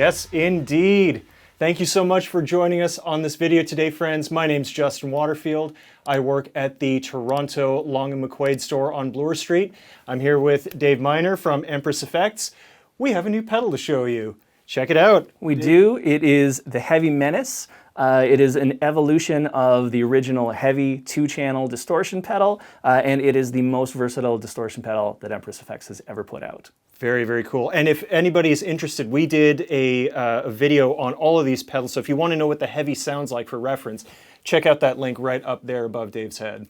Yes, indeed. Thank you so much for joining us on this video today, friends. My name's Justin Waterfield. I work at the Toronto Long McQuade store on Bloor Street. I'm here with Dave Miner from Empress Effects. We have a new pedal to show you. Check it out. We do. It is the Heavy Menace. It is an evolution of the original Heavy 2-channel distortion pedal, and it is the most versatile distortion pedal that Empress Effects has ever put out. Very, very cool. And if anybody is interested, we did a video on all of these pedals. So if you want to know what the Heavy sounds like for reference, check out that link right up there above Dave's head.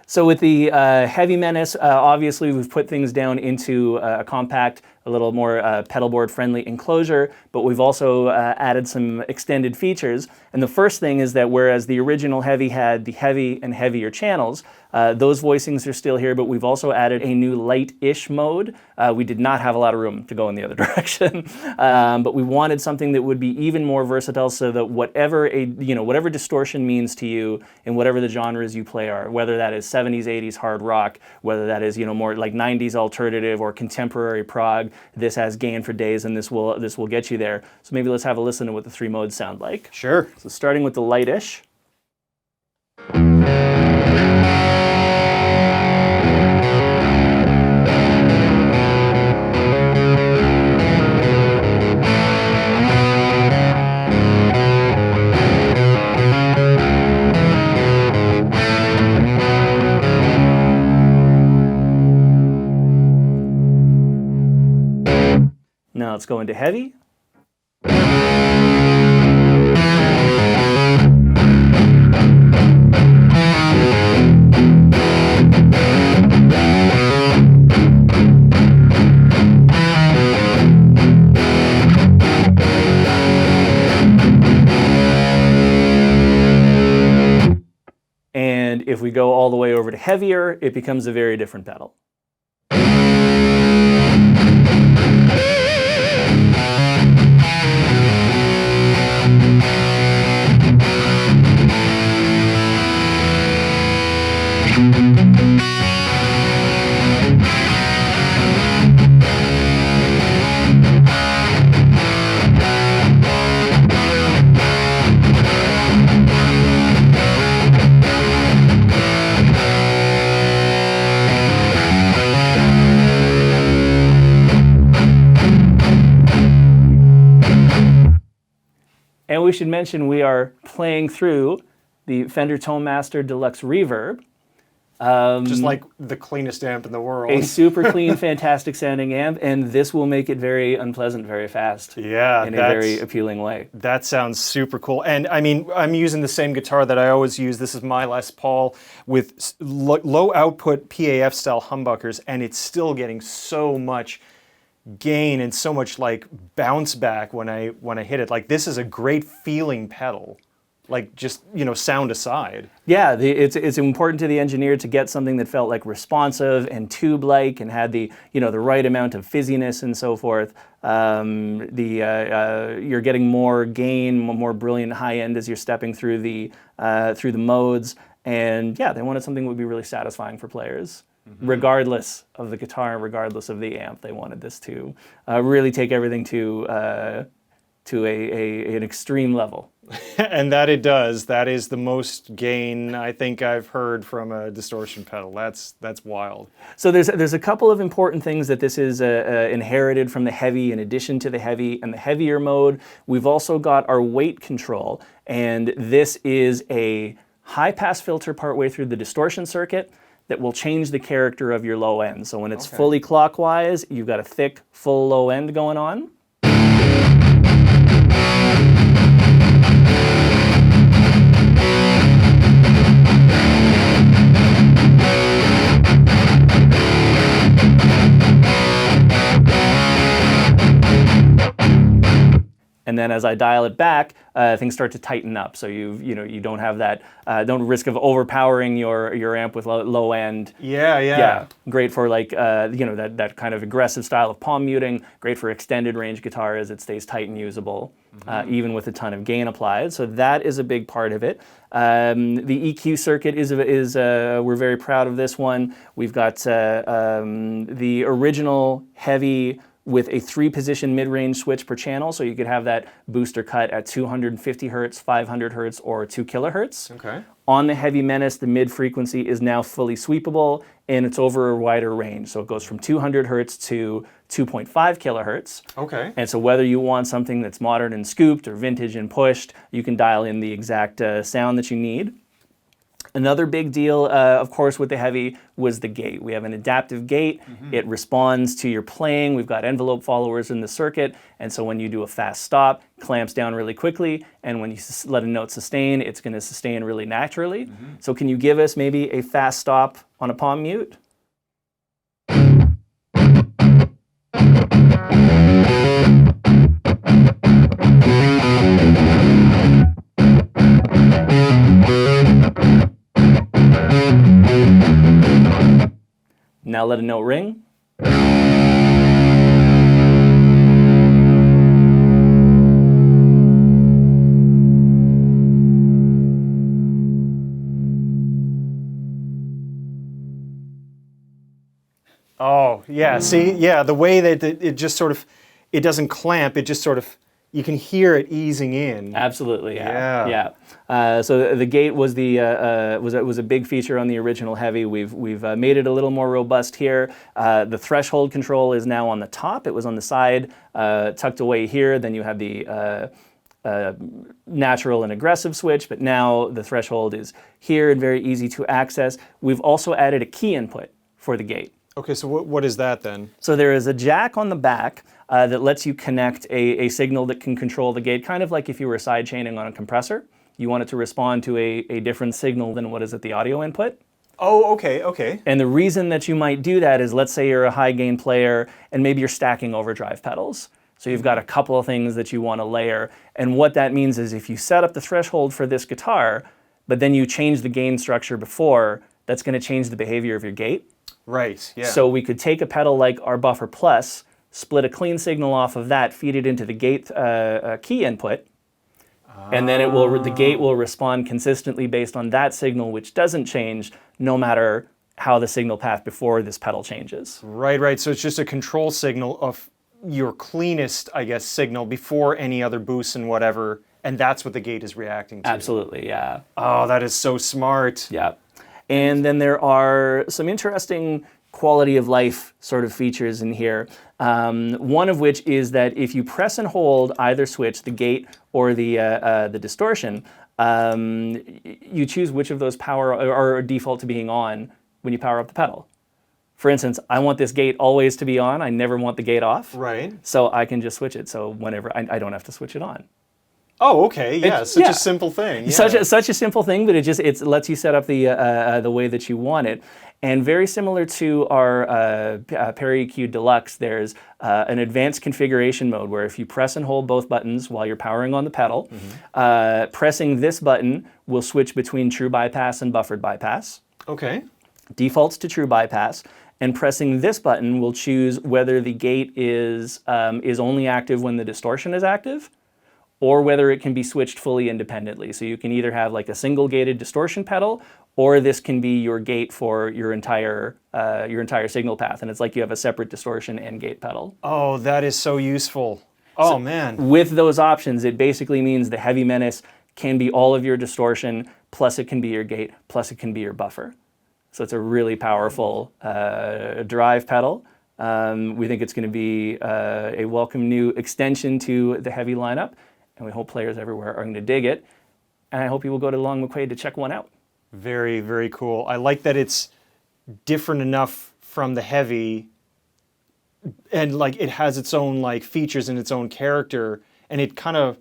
So with the Heavy Menace, obviously we've put things down into a compact, a little more pedal board friendly enclosure, but we've also added some extended features. And the first thing is that whereas the original Heavy had the heavy and heavier channels, those voicings are still here, but we've also added a new light-ish mode. We did not have a lot of room to go in the other direction, but we wanted something that would be even more versatile so that whatever distortion means to you in whatever the genres you play are, whether that is 70s, 80s hard rock, whether that is more like 90s alternative or contemporary prog, this has gain for days and this will get you there. So maybe let's have a listen to what the three modes sound like. Sure. So starting with the light-ish. Now let's go into heavy. And if we go all the way over to heavier, it becomes a very different pedal. And we should mention we are playing through the Fender Tone Master Deluxe Reverb. Just like the cleanest amp in the world. A super clean, fantastic sounding amp, and this will make it very unpleasant very fast. Yeah, in a very appealing way. That sounds super cool. And I mean, I'm using the same guitar that I always use. This is my Les Paul with low output PAF style humbuckers, and it's still getting so much gain and so much like bounce back when I hit it. Like, this is a great feeling pedal. Like, just, sound aside. Yeah, it's important to the engineer to get something that felt like responsive and tube-like and had the the right amount of fizziness and so forth. You're getting more gain, more brilliant high end as you're stepping through the modes, and yeah, they wanted something that would be really satisfying for players. Mm-hmm. Regardless of the guitar, regardless of the amp, they wanted this to really take everything to an extreme level. And that it does. That is the most gain I think I've heard from a distortion pedal. That's wild. So there's a couple of important things that this is inherited from the Heavy in addition to the Heavy and the heavier mode. We've also got our weight control, and this is a high-pass filter partway through the distortion circuit that will change the character of your low end. So when it's fully clockwise, you've got a thick, full low end going on. And then as I dial it back, things start to tighten up. So you don't have that, don't risk of overpowering your amp with low end. Yeah. Great for like that kind of aggressive style of palm muting. Great for extended range guitar as it stays tight and usable, even with a ton of gain applied. So that is a big part of it. The EQ circuit is we're very proud of this one. We've got the original Heavy with a 3-position mid-range switch per channel, so you could have that booster cut at 250 hertz, 500 hertz, or 2 kilohertz. Okay. On the Heavy Menace, the mid frequency is now fully sweepable, and it's over a wider range. So it goes from 200 hertz to 2.5 kilohertz. Okay. And so whether you want something that's modern and scooped or vintage and pushed, you can dial in the exact sound that you need. Another big deal, of course, with the Heavy was the gate. We have an adaptive gate. It responds to your playing. We've got envelope followers in the circuit, and so when you do a fast stop, it clamps down really quickly, and when you let a note sustain, it's going to sustain really naturally. So can you give us maybe a fast stop on a palm mute? Now let a note ring. Oh, yeah, see? Yeah, the way that it just sort of, it doesn't clamp, it just sort of, you can hear it easing in. Absolutely, Yeah. yeah. So the gate was was a big feature on the original Heavy. We've made it a little more robust here. The threshold control is now on the top. It was on the side, tucked away here. Then you have the natural and aggressive switch, but now the threshold is here and very easy to access. We've also added a key input for the gate. Okay, so what is that then? So there is a jack on the back that lets you connect a signal that can control the gate, kind of like if you were side chaining on a compressor. You want it to respond to a different signal than what is at the audio input. Oh, okay, okay. And the reason that you might do that is, let's say you're a high gain player and maybe you're stacking overdrive pedals. So you've got a couple of things that you want to layer. And what that means is if you set up the threshold for this guitar, but then you change the gain structure before, that's going to change the behavior of your gate. Right, yeah. So we could take a pedal like our Buffer Plus, split a clean signal off of that, feed it into the gate key input, and then the gate will respond consistently based on that signal, which doesn't change no matter how the signal path before this pedal changes. Right, right. So it's just a control signal of your cleanest, I guess, signal before any other boosts and whatever, and that's what the gate is reacting to. Absolutely, yeah. Oh, that is so smart. Yeah. And then there are some interesting quality of life sort of features in here. One of which is that if you press and hold either switch, the gate or the distortion, you choose which of those power or default to being on when you power up the pedal. For instance, I want this gate always to be on. I never want the gate off. Right. So I can just switch it. So whenever I don't have to switch it on. Oh, okay. Yeah, such a simple thing. Yeah. Such a simple thing, but it lets you set up the way that you want it. And very similar to our Perry EQ Deluxe, there's an advanced configuration mode where if you press and hold both buttons while you're powering on the pedal, pressing this button will switch between true bypass and buffered bypass. Okay. Defaults to true bypass. And pressing this button will choose whether the gate is only active when the distortion is active, or whether it can be switched fully independently. So you can either have like a single gated distortion pedal, or this can be your gate for your entire signal path. And it's like you have a separate distortion and gate pedal. Oh, that is so useful. Oh, man. With those options, it basically means the Heavy Menace can be all of your distortion, plus it can be your gate, plus it can be your buffer. So it's a really powerful drive pedal. We think it's going to be a welcome new extension to the Heavy lineup. And we hope players everywhere are going to dig it. And I hope you will go to Long McQuade to check one out. Very, very cool. I like that it's different enough from the Heavy, and like it has its own like features and its own character, and it kind of,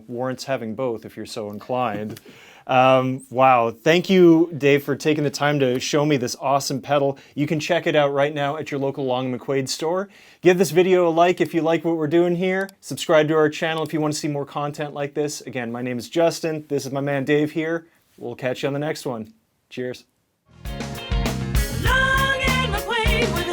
warrants having both if you're so inclined. Wow. Thank you, Dave, for taking the time to show me this awesome pedal. You can check it out right now at your local Long McQuade store. Give this video a like if you like what we're doing here. Subscribe to our channel if you want to see more content like this. Again, my name is Justin. This is my man Dave here. We'll catch you on the next one. Cheers. Long McQuade.